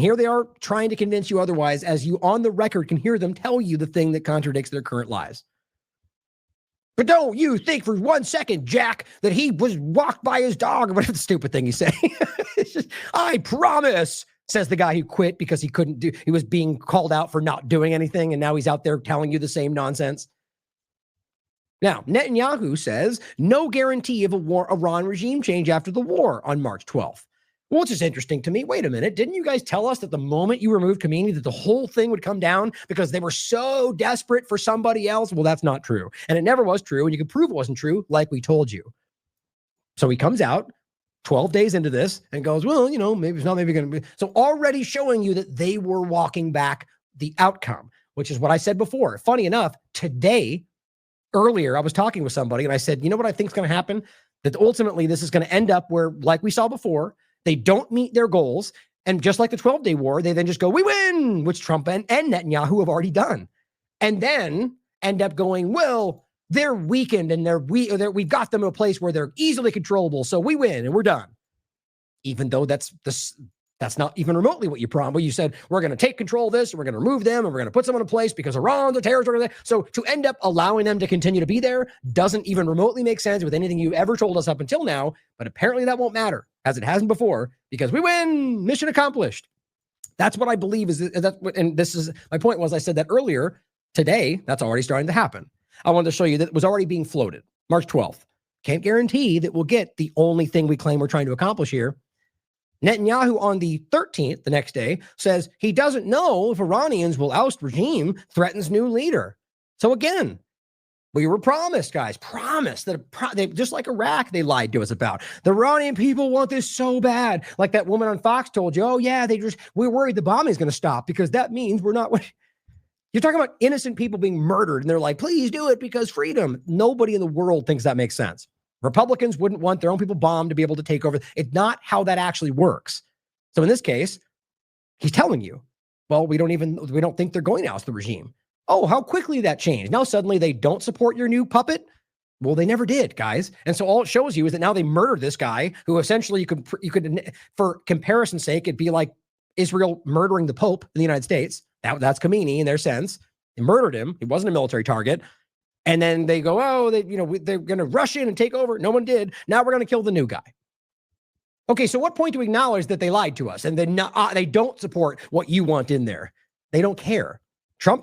Here they are trying to convince you otherwise, as you on the record can hear them tell you the thing that contradicts their current lies. But don't you think for 1 second, Jack, that he was walked by his dog or whatever the stupid thing you say. I promise, says the guy who quit because he was being called out for not doing anything, and now he's out there telling you the same nonsense. Now, Netanyahu says no guarantee of Iran regime change after the war on March 12th. Well, it's just interesting to me. Wait a minute. Didn't you guys tell us that the moment you removed Khamenei that the whole thing would come down because they were so desperate for somebody else? Well, that's not true. And it never was true. And you can prove it wasn't true, like we told you. So he comes out 12 days into this and goes, well, maybe it's not maybe going to be. So already showing you that they were walking back the outcome, which is what I said before. Funny enough, earlier, I was talking with somebody and I said, you know what I think is going to happen? That ultimately this is going to end up where, like we saw before, they don't meet their goals. And just like the 12-day war, they then just go, we win, which Trump and Netanyahu have already done. And then end up going, well, they're weakened and we've got them in a place where they're easily controllable. So we win and we're done. Even though that's not even remotely what you promised. Well, you said, we're going to take control of this and we're going to remove them and we're going to put someone in place because Iran's a terrorist organization. So to end up allowing them to continue to be there doesn't even remotely make sense with anything you've ever told us up until now. But apparently that won't matter, as it hasn't before, because we win, mission accomplished. That's what I believe and this is my point was I said that earlier today, that's already starting to happen. I wanted to show you that it was already being floated. March 12th. Can't guarantee that we'll get the only thing we claim we're trying to accomplish here. Netanyahu on the 13th, the next day, says he doesn't know if Iranians will oust regime, threatens new leader. So again, we were promised, guys, that just like Iraq, they lied to us about. The Iranian people want this so bad. Like that woman on Fox told you, oh yeah, we're worried the bombing is going to stop because that means we're not. You're talking about innocent people being murdered and they're like, please do it because freedom. Nobody in the world thinks that makes sense. Republicans wouldn't want their own people bombed to be able to take over. It's not how that actually works. So in this case, he's telling you, well, we don't think they're going to oust the regime. Oh, how quickly that changed. Now suddenly they don't support your new puppet. Well, they never did, guys. And so all it shows you is that now they murdered this guy who essentially you could, for comparison's sake, it'd be like Israel murdering the Pope in the United States. That's Khamenei in their sense. They murdered him. He wasn't a military target. And then they go, oh, they're going to rush in and take over. No one did. Now we're going to kill the new guy. Okay, so what point do we acknowledge that they lied to us and they don't support what you want in there? They don't care. Trump